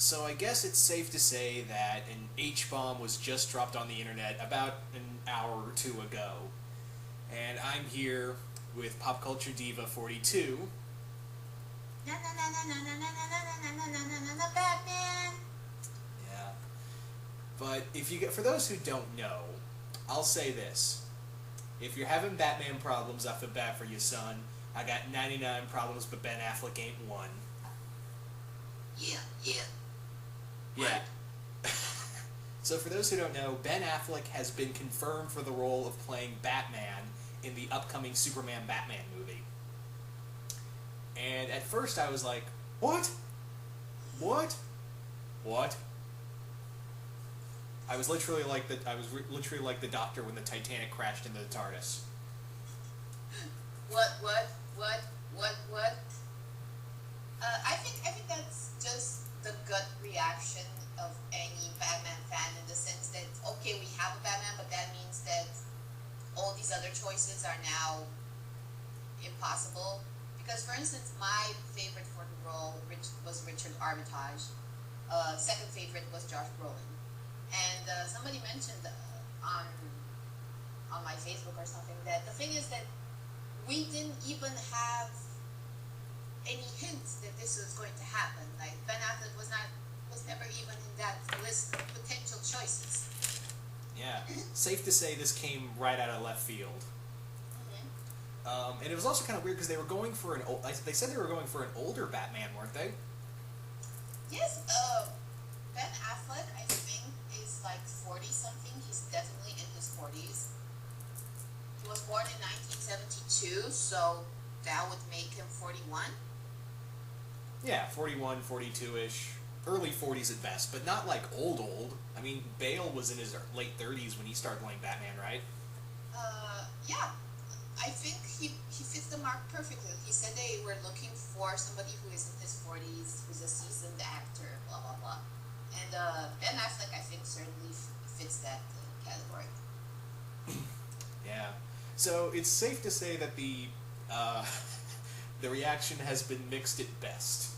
So I guess it's safe to say that an H-bomb was just dropped on the internet about an hour or two ago. And I'm here with PopCultureDiva42. Na na na na na na na na na na na na na na Batman. Yeah. But for those who don't know, I'll say this. If you're having Batman problems off the bat for your son, I got 99 problems, but Ben Affleck ain't one. Yeah. Yeah. So for those who don't know, Ben Affleck has been confirmed for the role of playing Batman in the upcoming Superman Batman movie. And at first I was like, what? What? What? I was literally like the Doctor when the Titanic crashed into the TARDIS. What? I think that's just the gut reaction of any Batman fan in the sense that, okay, we have a Batman, but that means that all these other choices are now impossible. Because, for instance, my favorite for the role was Richard Armitage. Second favorite was Josh Brolin. And somebody mentioned on my Facebook or something that the thing is that we didn't even have any hints that this was going to happen. Like, Ben Affleck was never even in that list of potential choices. Yeah, safe to say this came right out of left field. And it was also kind of weird because they were going for they said they were going for an older Batman, weren't they? Yes, Ben Affleck, I think, is like 40-something. He's definitely in his 40s. He was born in 1972, so that would make him 41. Yeah, 41, 42-ish. Early 40s at best, but not like old. I mean, Bale was in his late 30s when he started playing Batman, right? Yeah. I think he fits the mark perfectly. He said they were looking for somebody who is in his 40s, who's a seasoned actor, blah, blah, blah. And Ben Affleck, I think, certainly fits that category. Yeah. So it's safe to say that the reaction has been mixed at best.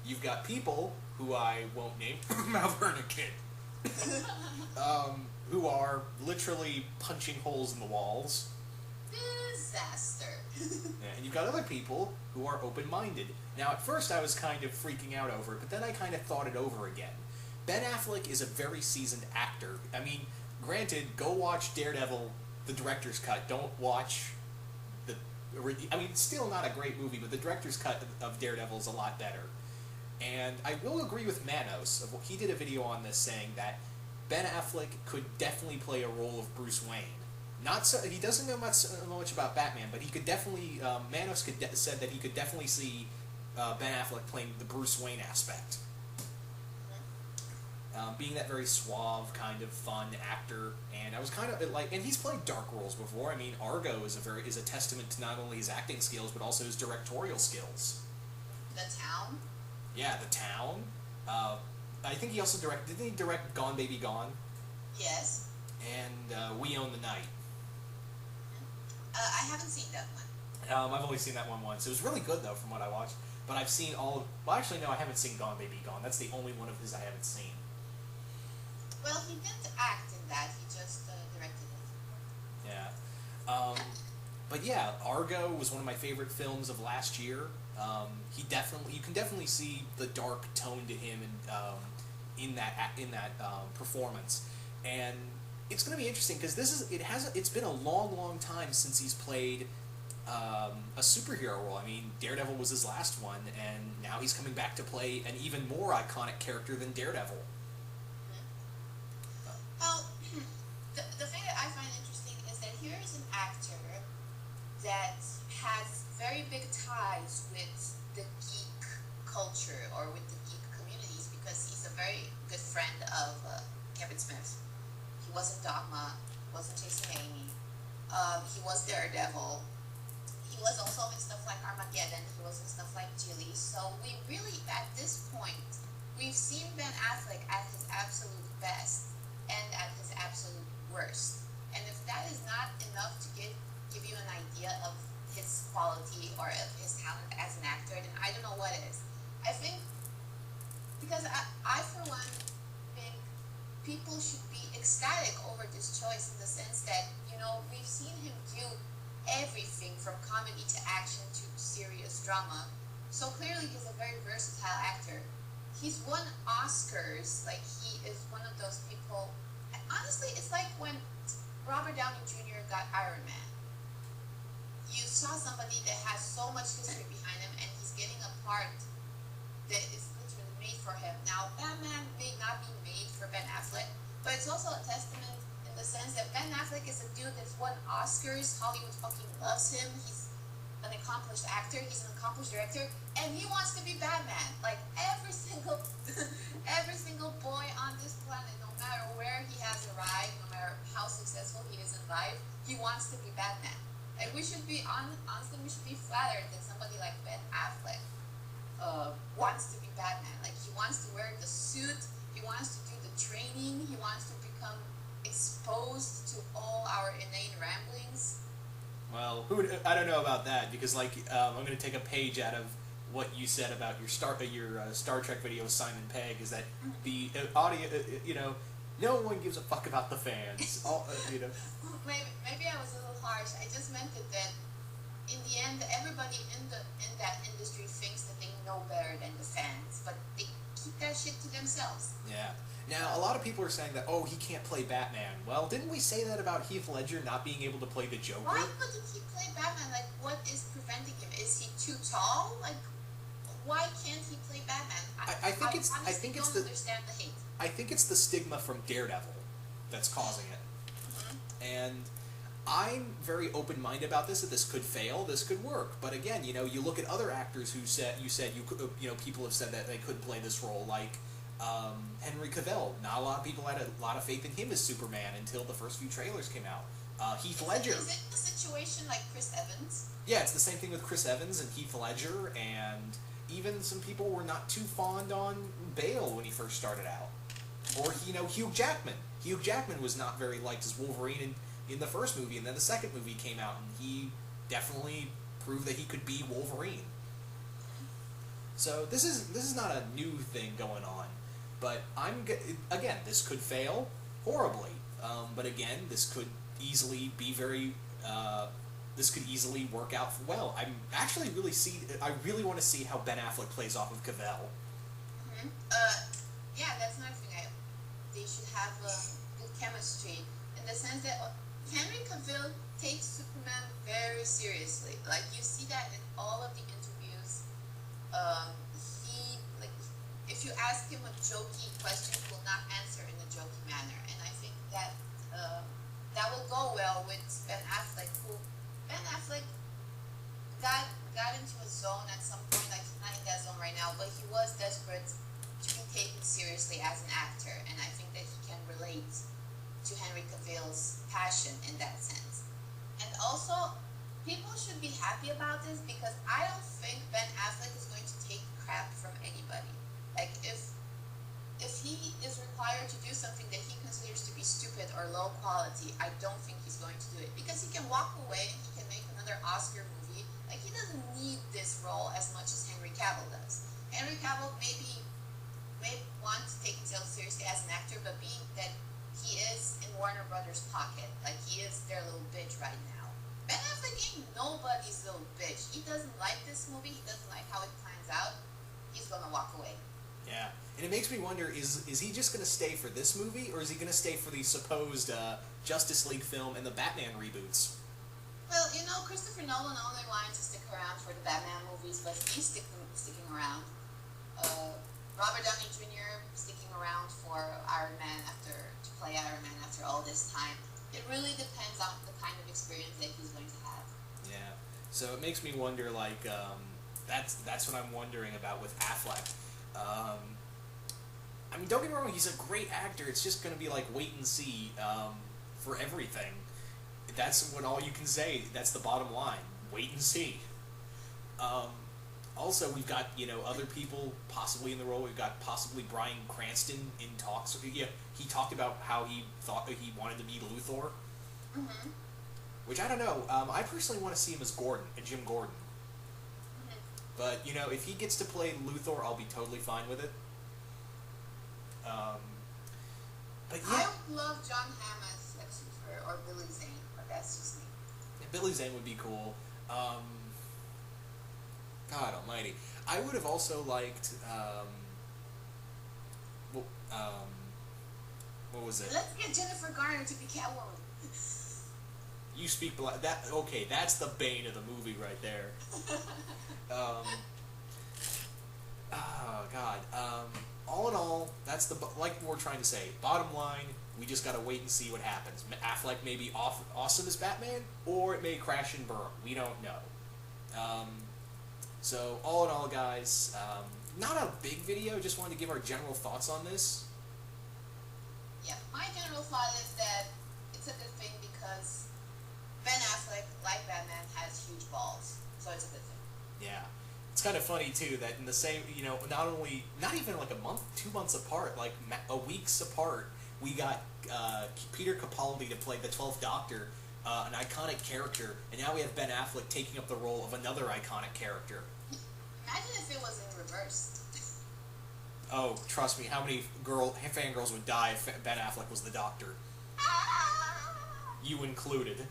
You've got people who I won't name, Mount Vernon Kid, who are literally punching holes in the walls. Disaster. Yeah, and you've got other people who are open-minded. Now, at first I was kind of freaking out over it, but then I kind of thought it over again. Ben Affleck is a very seasoned actor. I mean, granted, go watch Daredevil, the director's cut. Don't watch still not a great movie, but the director's cut of Daredevil is a lot better. And I will agree with Manos. He did a video on this saying that Ben Affleck could definitely play a role of Bruce Wayne. Not so he doesn't know much about Batman, but he could definitely. Manos said that he could definitely see Ben Affleck playing the Bruce Wayne aspect, being that very suave, kind of fun actor. And I was kind of like, and he's played dark roles before. I mean, Argo is a testament to not only his acting skills but also his directorial skills. The Town. Yeah, The Town. I think he also didn't he direct Gone Baby Gone? Yes. And We Own the Night. I haven't seen that one. I've only seen that one once. It was really good, though, from what I watched. But I've seen all of... Well, actually, no, I haven't seen Gone Baby Gone. That's the only one of his I haven't seen. Well, he didn't act in that. He just directed it. Yeah. But yeah, Argo was one of my favorite films of last year. You can definitely see the dark tone to him in that performance, and it's going to be interesting because it's been a long time since he's played a superhero role. I mean, Daredevil was his last one, and now he's coming back to play an even more iconic character than Daredevil. Well, the thing that I find interesting is that here is an actor that has very big ties with the geek culture or with the geek communities because he's a very good friend of Kevin Smith. He was in Dogma, wasn't Jason Amy. He was Daredevil. He was also in stuff like Armageddon. He was in stuff like Gilly. So we really, at this point, we've seen Ben Affleck at his absolute best and at his absolute worst. And if that is not enough to give you an idea of his quality or of his talent as an actor, then I don't know what is. I think because I for one think people should be ecstatic over this choice in the sense that, we've seen him do everything from comedy to action to serious drama. So clearly he's a very versatile actor. He's won Oscars, like he is one of those people. And honestly, it's like when Robert Downey Jr. got Iron Man. You saw somebody that has so much history behind him and he's getting a part that is literally made for him. Now, Batman may not be made for Ben Affleck, but it's also a testament in the sense that Ben Affleck is a dude that's won Oscars. Hollywood fucking loves him. He's an accomplished actor. He's an accomplished director, and he wants to be Batman. Like every single, every single boy on this planet, no matter where he has arrived, no matter how successful he is in life, he wants to be Batman. Like we should be honestly, we should be flattered that somebody like Ben Affleck wants to be Batman. Like he wants to wear the suit, he wants to do the training, he wants to become exposed to all our inane ramblings. Well, I don't know about that because, like, I'm going to take a page out of what you said about your Star Trek video with Simon Pegg. Is that the audio? No one gives a fuck about the fans. Maybe I was a little harsh. I just meant that in the end, everybody in that industry thinks that they know better than the fans, but they keep that shit to themselves. Yeah. Now, a lot of people are saying that, he can't play Batman. Well, didn't we say that about Heath Ledger not being able to play the Joker? Why couldn't he play Batman? Like, what is preventing him? Is he too tall? Like, why can't he play Batman? I don't understand the hate. I think it's the stigma from Daredevil that's causing it. Mm-hmm. And I'm very open-minded about this, that this could fail, this could work. But again, you look at other actors who said people have said that they couldn't play this role, like Henry Cavill. Not a lot of people had a lot of faith in him as Superman until the first few trailers came out. Heath Ledger. Is it the situation like Chris Evans? Yeah, it's the same thing with Chris Evans and Heath Ledger, and even some people were not too fond on Bale when he first started out. Or, Hugh Jackman. Hugh Jackman was not very liked as Wolverine in the first movie, and then the second movie came out, and he definitely proved that he could be Wolverine. So this is not a new thing going on. But again, this could fail horribly. But again, this could easily be this could easily work out well. I really want to see how Ben Affleck plays off of Cavill. Mm-hmm. Yeah, that's another thing. They should have good chemistry in the sense that Henry Cavill takes Superman very seriously. Like you see that in all of the interviews. If you ask him a jokey question, he will not answer in a jokey manner, and I think that that will go well with Ben Affleck. Ben Affleck got into a zone at some point, like he's not in that zone right now, but he was desperate to be taken seriously as an actor, and I think that he can relate to Henry Cavill's passion in that sense. And also, people should be happy about this because I don't think Ben Affleck is going to take crap from anybody. Like, if he is required to do something that he considers to be stupid or low quality, I don't think he's going to do it. Because he can walk away and he can make another Oscar movie. Like, he doesn't need this role as much as Henry Cavill does. Henry Cavill may want to take himself seriously as an actor, but being that he is in Warner Brothers' pocket, like, he is their little bitch right now. Ben Affleck ain't nobody's little bitch. He doesn't like this movie. He doesn't like how it plans out. He's gonna walk away. Yeah, and it makes me wonder, is he just going to stay for this movie, or is he going to stay for the supposed Justice League film and the Batman reboots? Well, Christopher Nolan only wanted to stick around for the Batman movies, but he's sticking around. Robert Downey Jr. sticking around for Iron Man to play Iron Man after all this time. It really depends on the kind of experience that he's going to have. Yeah, so it makes me wonder, like, that's what I'm wondering about with Affleck. I mean, don't get me wrong, he's a great actor. It's just going to be like wait and see for everything. That's all you can say. That's the bottom line. Wait and see. Also, we've got, other people possibly in the role. We've got possibly Bryan Cranston in talks. Yeah, he talked about how he thought he wanted to be Luthor. Mm-hmm. Which, I don't know. I personally want to see him as Jim Gordon. Mm-hmm. But, if he gets to play Luthor, I'll be totally fine with it. But I yeah, would love John Hamm as Lex Luthor or Billy Zane, but that's just me. Billy Zane would be cool. God Almighty, I would have also liked. Well, what was it? Let's get Jennifer Garner to be Catwoman. You speak that. Okay, that's the bane of the movie right there. Oh God. All in all, that's like we're trying to say. Bottom line, we just gotta wait and see what happens. Affleck may be awesome as Batman, or it may crash and burn. We don't know. So all in all, guys, not a big video. Just wanted to give our general thoughts on this. Yeah, my general thought is that it's a good thing because Ben Affleck, like Batman, has huge balls, so it's a good thing. Yeah. It's kind of funny too that in the same, not even like a month, 2 months apart, like a weeks apart, we got Peter Capaldi to play the 12th Doctor, an iconic character, and now we have Ben Affleck taking up the role of another iconic character. Imagine if it was in reverse. Oh, trust me, how many fangirls would die if Ben Affleck was the Doctor? You included.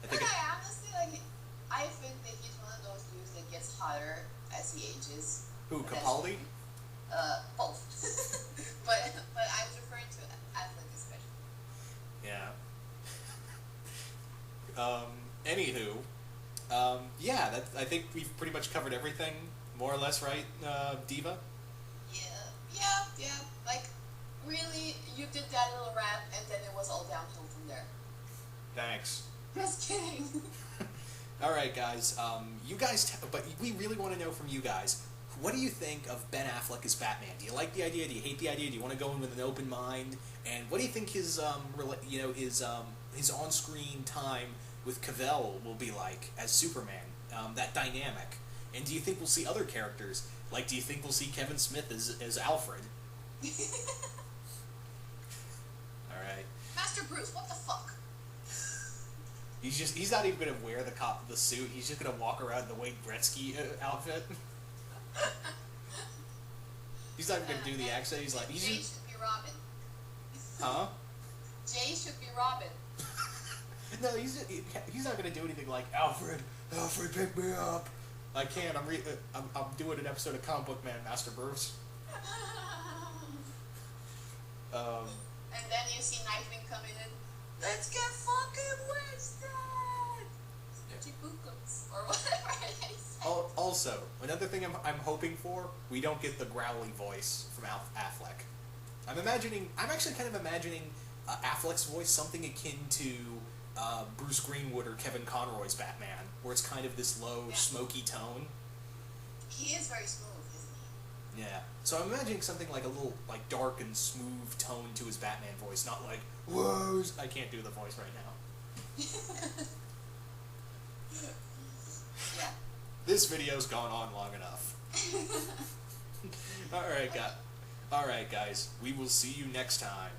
Honestly, I think that he's one of those dudes that gets hotter as he ages. Who, Capaldi? Both. but I was referring to Affleck especially. Yeah. Anywho, yeah, I think we've pretty much covered everything, more or less, right, Diva? Yeah. Like, really, you did that little rap, and then it was all downhill from there. Thanks. Just kidding. All right, guys. You guys, but we really want to know from you guys. What do you think of Ben Affleck as Batman? Do you like the idea? Do you hate the idea? Do you want to go in with an open mind? And what do you think his on-screen time with Cavill will be like as Superman? That dynamic. And do you think we'll see other characters? Like, do you think we'll see Kevin Smith as Alfred? All right. Master Bruce, what the fuck? He's not even gonna wear the suit. He's just gonna walk around in the Wayne Gretzky outfit. He's not even gonna do the accent. He's like, Jay should be Robin. Huh? Jay should be Robin. No, he's not gonna do anything like Alfred, pick me up. I can't. I'm doing an episode of Comic Book Man, Master Bruce. And then you see Nightwing coming in. Let's get fucking wasted! Chibukas, or whatever it is. Also, another thing I'm hoping for, we don't get the growly voice from Affleck. I'm actually kind of imagining Affleck's voice something akin to Bruce Greenwood or Kevin Conroy's Batman, where it's kind of this low, smoky tone. He is very smooth, isn't he? Yeah. So I'm imagining something like a little, like, dark and smooth tone to his Batman voice, not like, whoa, I can't do the voice right now. Yeah. This video's gone on long enough. Alright, guys. We will see you next time.